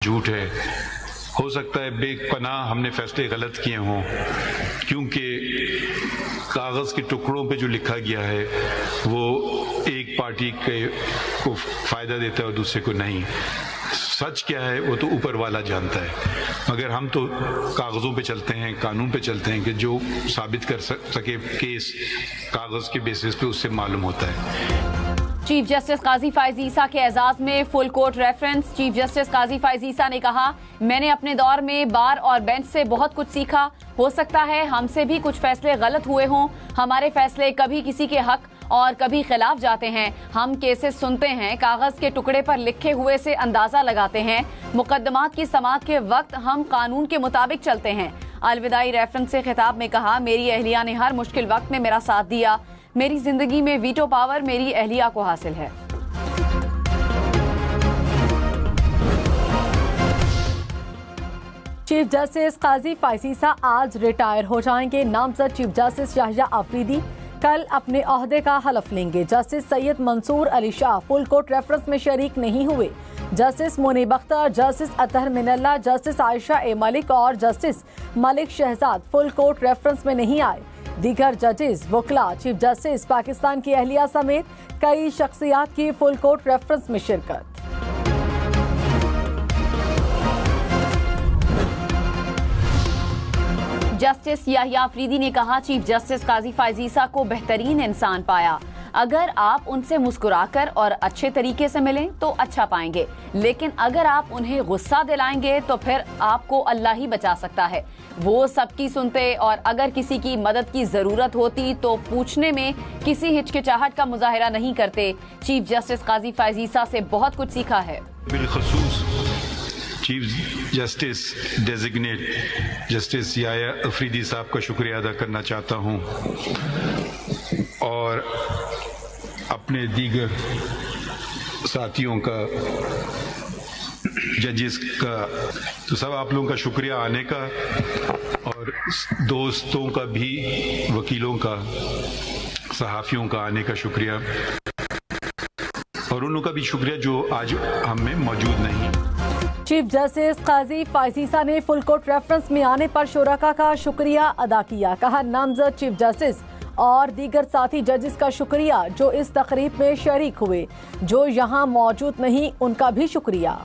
झूठ है। हो सकता है बेपनाह हमने फैसले गलत किए हों, क्योंकि कागज़ के टुकड़ों पे जो लिखा गया है वो एक पार्टी को फ़ायदा देता है और दूसरे को नहीं। सच क्या है वो तो ऊपर वाला जानता है, मगर हम तो कागज़ों पे चलते हैं, कानून पे चलते हैं कि जो साबित कर सके केस कागज़ के बेसिस पे उससे मालूम होता है। चीफ जस्टिस काजी फायज ईसा के एजाज में full court reference. Chief justice Qazi Faez Isa ने कहा, मैंने अपने दौर में बार और बेंच से बहुत कुछ सीखा। हो सकता है हमसे भी कुछ फैसले गलत हुए हों। हमारे फैसले कभी किसी के हक और कभी खिलाफ जाते हैं। हम केसेस सुनते हैं, कागज के टुकड़े पर लिखे हुए से अंदाजा लगाते हैं। मुकदमात की समाअत के वक्त हम कानून के मुताबिक चलते हैं। अलविदाई रेफरेंस से खिताब में कहा, मेरी अहलिया ने हर मुश्किल वक्त में मेरा साथ दिया। मेरी जिंदगी में वीटो पावर मेरी अहलिया को हासिल है। चीफ जस्टिस काजी फायज ईसा आज रिटायर हो जाएंगे। नामजद चीफ जस्टिस याहिया अफरीदी कल अपने ओहदे का हलफ लेंगे। Justice Syed Mansoor Ali Shah full court reference में शरीक नहीं हुए। Justice Munib Akhtar, justice Athar Minallah, justice Ayesha A Malik और justice Malik Shahzad full court reference में नहीं आए। दीगर जजेस, वकला, चीफ जस्टिस, पाकिस्तान की अहलिया समेत कई शख्सियात की फुल कोर्ट रेफरेंस में शिरकत। जस्टिस याहिया अफरीदी ने कहा, चीफ जस्टिस काजी फायज ईसा को बेहतरीन इंसान पाया। अगर आप उनसे मुस्कुराकर और अच्छे तरीके से मिलें तो अच्छा पाएंगे, लेकिन अगर आप उन्हें गुस्सा दिलाएंगे तो फिर आपको अल्लाह ही बचा सकता है। वो सबकी सुनते और अगर किसी की मदद की जरूरत होती तो पूछने में किसी हिचकिचाहट का मुजाहिरा नहीं करते। चीफ जस्टिस काजी फायज ईसा से बहुत कुछ सीखा है। बिलखसूस chief justice designate justice Yahya Afridi साहब का शुक्रिया अदा करना चाहता हूँ और अपने दीगर साथियों का, जजेस का, तो सब आप लोगों का शुक्रिया आने का, और दोस्तों का भी, वकीलों का, सहाफ़ियों का आने का शुक्रिया, और उन लोगों का भी शुक्रिया जो आज हम में मौजूद नहीं। चीफ जस्टिस काजी फायज ईसा ने फुल कोर्ट रेफरेंस में आने पर शुरका का शुक्रिया अदा किया। कहा, नामजद चीफ जस्टिस और दीगर साथी जजेस का शुक्रिया जो इस तकरीब में शरीक हुए। जो यहाँ मौजूद नहीं उनका भी शुक्रिया।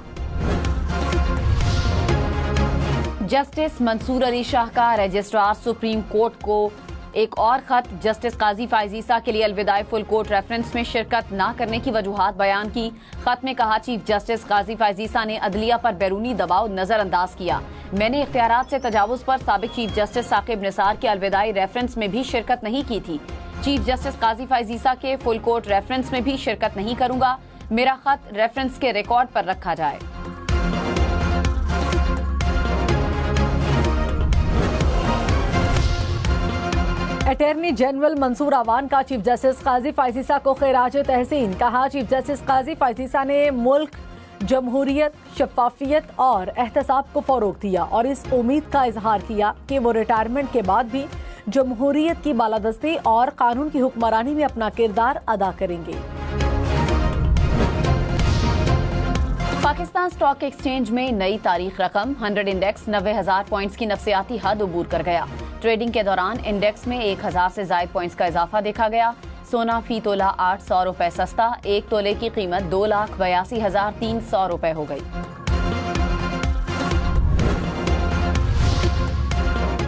जस्टिस मंसूर अली शाह का रजिस्ट्रार सुप्रीम कोर्ट को एक और खत। जस्टिस काजी फायज ईसा के लिए अलविदाई फुल कोर्ट रेफरेंस में शिरकत न करने की वजूहात बयान की। खत में कहा, चीफ जस्टिस काजी फायज ईसा ने अदलिया पर बैरूनी दबाव नजरअंदाज किया। मैंने इख्तियारात से तजावुज पर साबिक चीफ जस्टिस साकिब निसार के अलविदाई रेफरेंस में भी शिरकत नहीं की थी। चीफ जस्टिस काजी फायज ईसा के फुल कोर्ट रेफरेंस में भी शिरकत नहीं करूंगा। मेरा खत रेफरेंस के रिकॉर्ड पर रखा जाए। अटॉर्नी जनरल मंसूर अवान का चीफ जस्टिस काजी फायज ईसा को खिराज तहसीन। कहा, चीफ जस्टिस काजी फायज ईसा ने मुल्क, जमहूरियत, शफाफियत और एहतसाब को फरोग दिया और इस उम्मीद का इजहार किया कि वो रिटायरमेंट के बाद भी जमहूरियत की बालादस्ती और कानून की हुक्मरानी में अपना किरदार अदा करेंगे। पाकिस्तान स्टॉक एक्सचेंज में नई तारीख रकम। 100 इंडेक्स 90,000 पॉइंट्स की नफसियाती हद अबूर कर गया। ट्रेडिंग के दौरान इंडेक्स में 1,000 से ज्यादा पॉइंट्स का इजाफा देखा गया। सोना फी तोला 800 रुपए सस्ता, 1 तोले की कीमत 2,82,300 रुपए हो गई।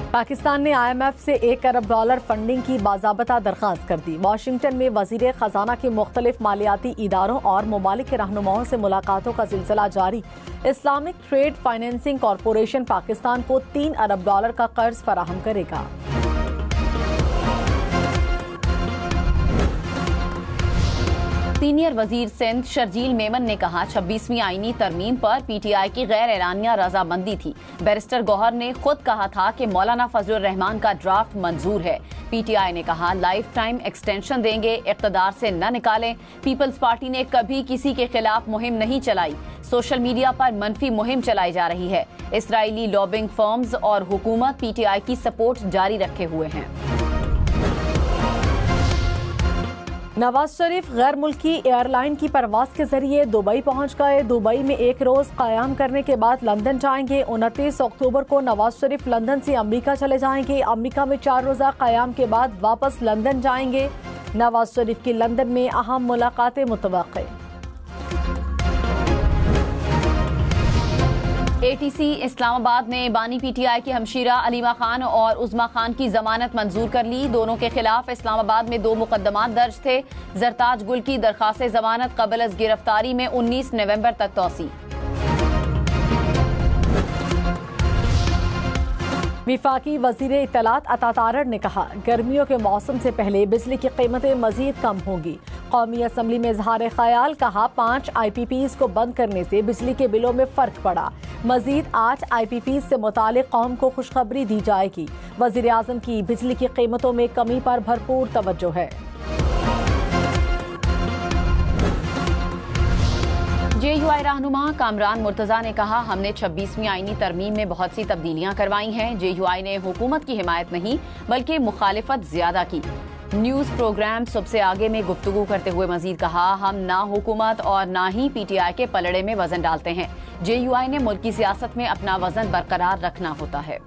पाकिस्तान ने IMF से $1 अरब फंडिंग की बाज़ाबता दरख्वास्त कर दी। वाशिंगटन में वज़ीर ख़जाना के मुख्तलिफ मालियाती इदारों और ममालिक के रहनुमाओं से मुलाकातों का सिलसिला जारी। Islamic trade financing corporation Pakistan को $3 अरब का कर्ज फराहम करेगा। सीनियर वजीर सिंध शर्जील मेमन ने कहा, 26वीं आईनी तरमीम पर PTI की गैर एलानिया रजामंदी थी। बैरिस्टर गौहर ने खुद कहा था कि मौलाना फजलुर रहमान का ड्राफ्ट मंजूर है। PTI ने कहा, लाइफ टाइम एक्सटेंशन देंगे, इक़्तिदार से न निकालें। पीपल्स पार्टी ने कभी किसी के खिलाफ मुहिम नहीं चलाई। सोशल मीडिया पर मनफी मुहिम चलाई जा रही है। इसराइली लॉबिंग फर्म्स और हुकूमत PTI की सपोर्ट जारी रखे हुए हैं। नवाज शरीफ गैर मुल्की एयरलाइन की परवाज के जरिए दुबई पहुंच गए। दुबई में एक रोज कयाम करने के बाद लंदन जाएंगे। 29 अक्टूबर को नवाज शरीफ लंदन से अमेरिका चले जाएंगे। अमेरिका में 4 रोजा कयाम के बाद वापस लंदन जाएंगे। नवाज शरीफ की लंदन में अहम मुलाकातें मुतवक्के। एटीसी इस्लामाबाद ने बानी पीटीआई की हमशीरा अलीमा खान और उज़मा खान की जमानत मंजूर कर ली। दोनों के खिलाफ इस्लामाबाद में 2 मुकदमात दर्ज थे। जरताज गुल की दरखास्त जमानत कबल अज गिरफ्तारी में 19 नवंबर तक तौसी। विफाकी वजीर इत्तलात अता तारड़ ने कहा, गर्मियों के मौसम से पहले बिजली की कीमतें मजीद कम होंगी। कौमी असम्बली में इजहार ख्याल, कहा 5 IPPs को बंद करने से बिजली के बिलों में फर्क पड़ा। मजीद 8 IPPs से मुतालिक कौम को खुशखबरी दी जाएगी। वजीर आजम की बिजली की कीमतों में कमी पर भरपूर तवज्जो है। JUI रहनुमा कामरान मुर्तजा ने कहा, हमने 26वीं आईनी तरमीम में बहुत सी तब्दीलियां करवाई हैं। JUI ने हुकूमत की हिमायत नहीं बल्कि मुखालिफत ज्यादा की। न्यूज प्रोग्राम सबसे आगे में गुफ्तगू करते हुए मजीद कहा, हम ना हुकूमत और ना ही PTI के पलड़े में वजन डालते हैं। JUI ने मुल्क की सियासत में अपना वजन बरकरार रखना होता है।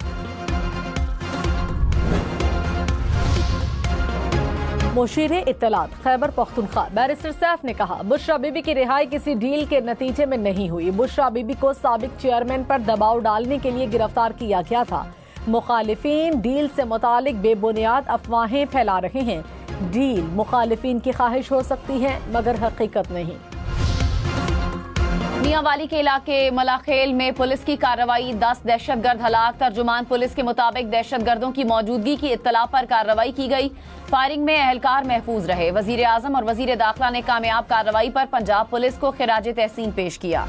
मुशीर इत्तलात खैबर पख्तूनख्वा बैरिस्टर सैफ ने कहा, बुशरा बीबी की रिहाई किसी डील के नतीजे में नहीं हुई। बुशरा बीबी को साबिक चेयरमैन पर दबाव डालने के लिए गिरफ्तार किया गया था। मुखालिफिन डील से मुतालिक बेबुनियाद अफवाहें फैला रहे हैं। डील मुखालिफिन की ख्वाहिश हो सकती है मगर हकीकत नहीं। मियांवाली के इलाके मलाखेल में पुलिस की कार्रवाई, 10 दहशतगर्द हलाक। तर्जुमान पुलिस के मुताबिक दहशतगर्दों की मौजूदगी की इत्तला पर कार्रवाई की गई। फायरिंग में एहलकार महफूज रहे। वजीर आजम और वजीर दाखिला ने कामयाब कार्रवाई पर पंजाब पुलिस को खिराज तहसीन पेश किया।